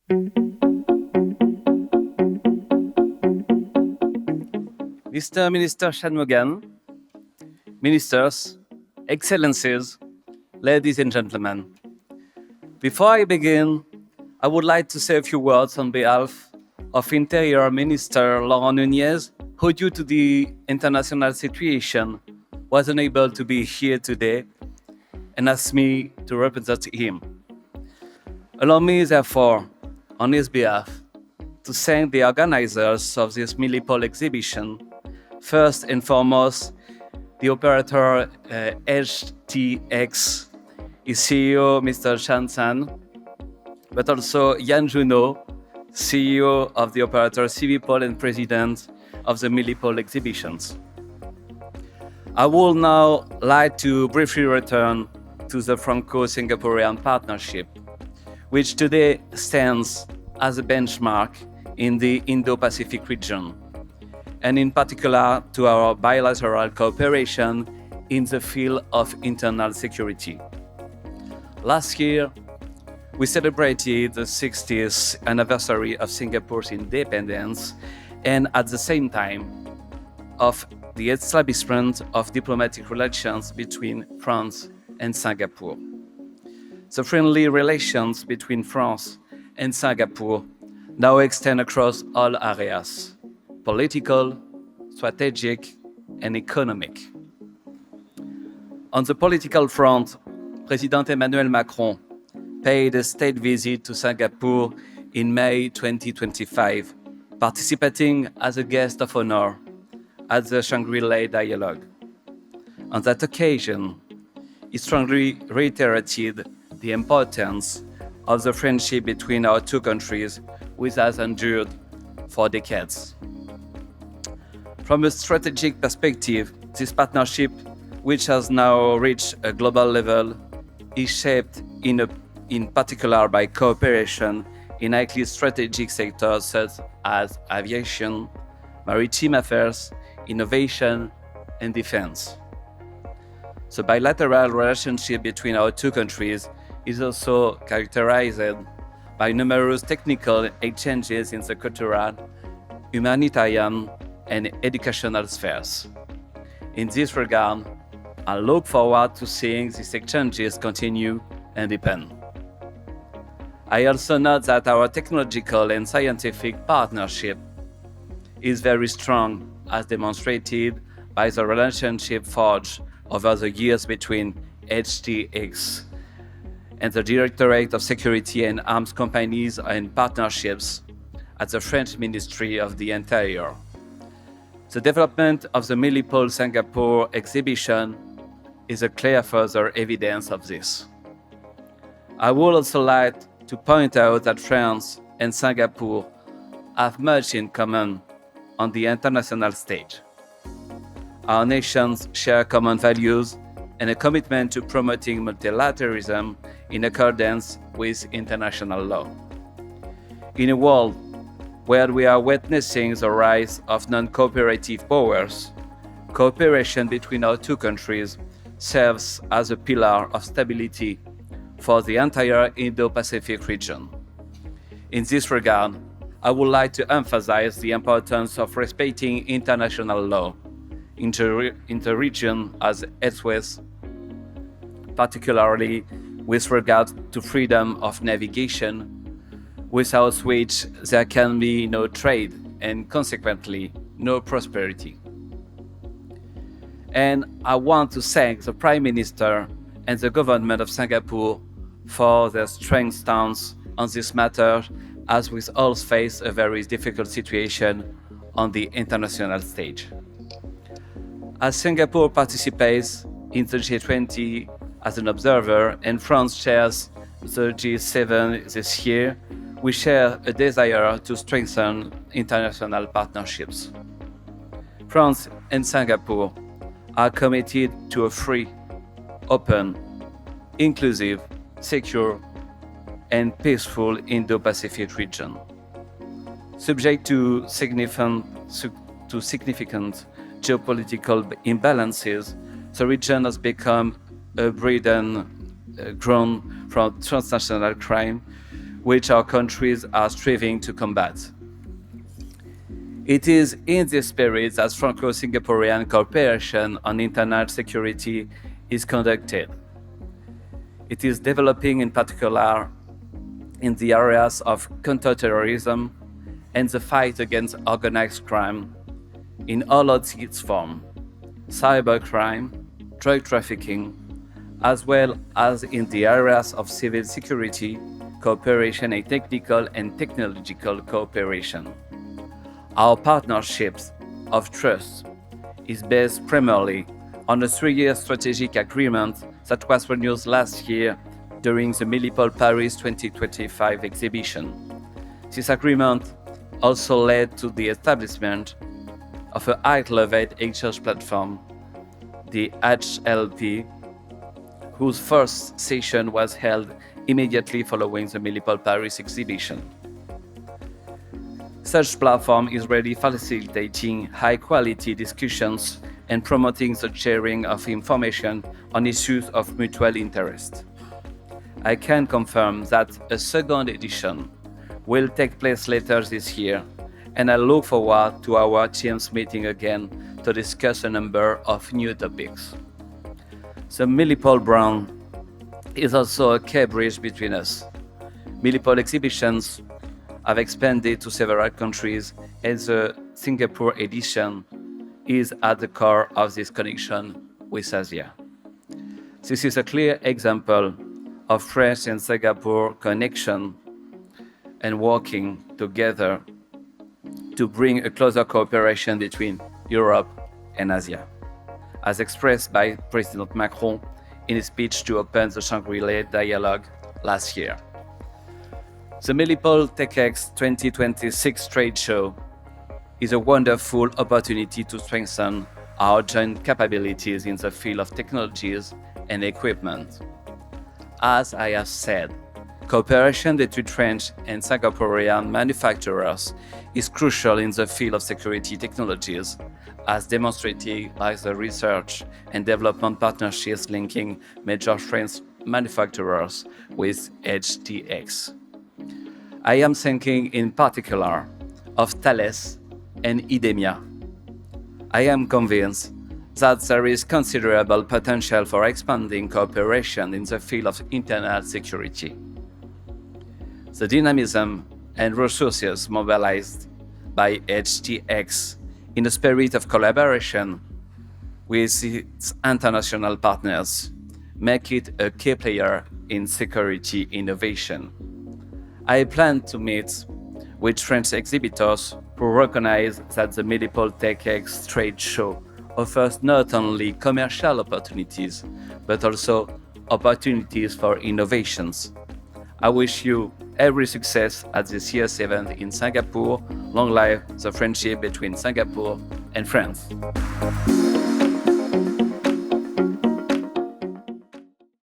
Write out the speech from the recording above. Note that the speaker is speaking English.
Mr. Minister Shanmugam, Ministers, Excellencies, ladies and gentlemen. Before I begin, I would like to say a few words on behalf of Interior Minister Laurent Nunez, who due to the international situation was unable to be here today and asked me to represent him. Allow me, therefore, on his behalf, to thank the organizers of this Milipol exhibition, first and foremost, the operator HTX, its CEO, Mr. Shan-san, but also Yan Juno, CEO of the operator Civipol and president of the Milipol exhibitions. I would now like to briefly return to the Franco-Singaporean partnership, which today stands as a benchmark in the Indo-Pacific region, and in particular to our bilateral cooperation in the field of internal security. Last year, we celebrated the 60th anniversary of Singapore's independence and at the same time of the establishment of diplomatic relations between France and Singapore. The friendly relations between France and Singapore now extend across all areas: political, strategic, and economic. On the political front, President Emmanuel Macron paid a state visit to Singapore in May 2025, participating as a guest of honor at the Shangri-La Dialogue. On that occasion, he strongly reiterated the importance of the friendship between our two countries, which has endured for decades. From a strategic perspective, this partnership, which has now reached a global level, is shaped in particular by cooperation in highly strategic sectors such as aviation, maritime affairs, innovation, and defense. The bilateral relationship between our two countries is also characterized by numerous technical exchanges in the cultural, humanitarian, and educational spheres. In this regard, I look forward to seeing these exchanges continue and deepen. I also note that our technological and scientific partnership is very strong, as demonstrated by the relationship forged over the years between HTX and the Directorate of Security and Arms Companies and Partnerships at the French Ministry of the Interior. The development of the Milipol Singapore exhibition is a clear further evidence of this. I would also like to point out that France and Singapore have much in common on the international stage. Our nations share common values and a commitment to promoting multilateralism in accordance with international law. In a world where we are witnessing the rise of non-cooperative powers, cooperation between our two countries serves as a pillar of stability for the entire Indo-Pacific region. In this regard, I would like to emphasize the importance of respecting international law in the region as elsewhere, particularly with regard to freedom of navigation, without which there can be no trade and consequently no prosperity. And I want to thank the Prime Minister and the government of Singapore for their strong stance on this matter, as we all face a very difficult situation on the international stage. As Singapore participates in the G20 as an observer and France chairs the G7 this year, we share a desire to strengthen international partnerships. France and Singapore are committed to a free, open, inclusive, secure, and peaceful Indo-Pacific region. Subject to significant geopolitical imbalances, the region has become a breeding ground for transnational crime, which our countries are striving to combat. It is in this spirit that Franco-Singaporean cooperation on internet security is conducted. It is developing in particular in the areas of counterterrorism and the fight against organized crime in all of its forms, cybercrime, drug trafficking, as well as in the areas of civil security, cooperation and technical and technological cooperation. Our partnerships of trust is based primarily on a 3-year strategic agreement that was renewed last year during the Milipol Paris 2025 exhibition. This agreement also led to the establishment of a high-level exchange platform, the HLP, whose first session was held immediately following the Milipol Paris exhibition. Such platform is really facilitating high-quality discussions and promoting the sharing of information on issues of mutual interest. I can confirm that a second edition will take place later this year, and I look forward to our teams meeting again to discuss a number of new topics. The Milipol brand is also a key bridge between us. Milipol exhibitions have expanded to several countries, and the Singapore edition is at the core of this connection with Asia. This is a clear example of France and Singapore connection and working together to bring a closer cooperation between Europe and Asia, as expressed by President Macron in his speech to open the Shangri-La dialogue last year. The Milipol TechX 2026 trade show is a wonderful opportunity to strengthen our joint capabilities in the field of technologies and equipment. As I have said, cooperation between French and Singaporean manufacturers is crucial in the field of security technologies, as demonstrated by the research and development partnerships linking major French manufacturers with HTX. I am thinking in particular of Thales and IDEMIA. I am convinced that there is considerable potential for expanding cooperation in the field of internet security. The dynamism and resources mobilized by HTX in a spirit of collaboration with its international partners make it a key player in security innovation. I plan to meet with French exhibitors who recognize that the Milipol TechX trade show offers not only commercial opportunities, but also opportunities for innovations. I wish you every success at this year's event in Singapore. Long live the friendship between Singapore and France.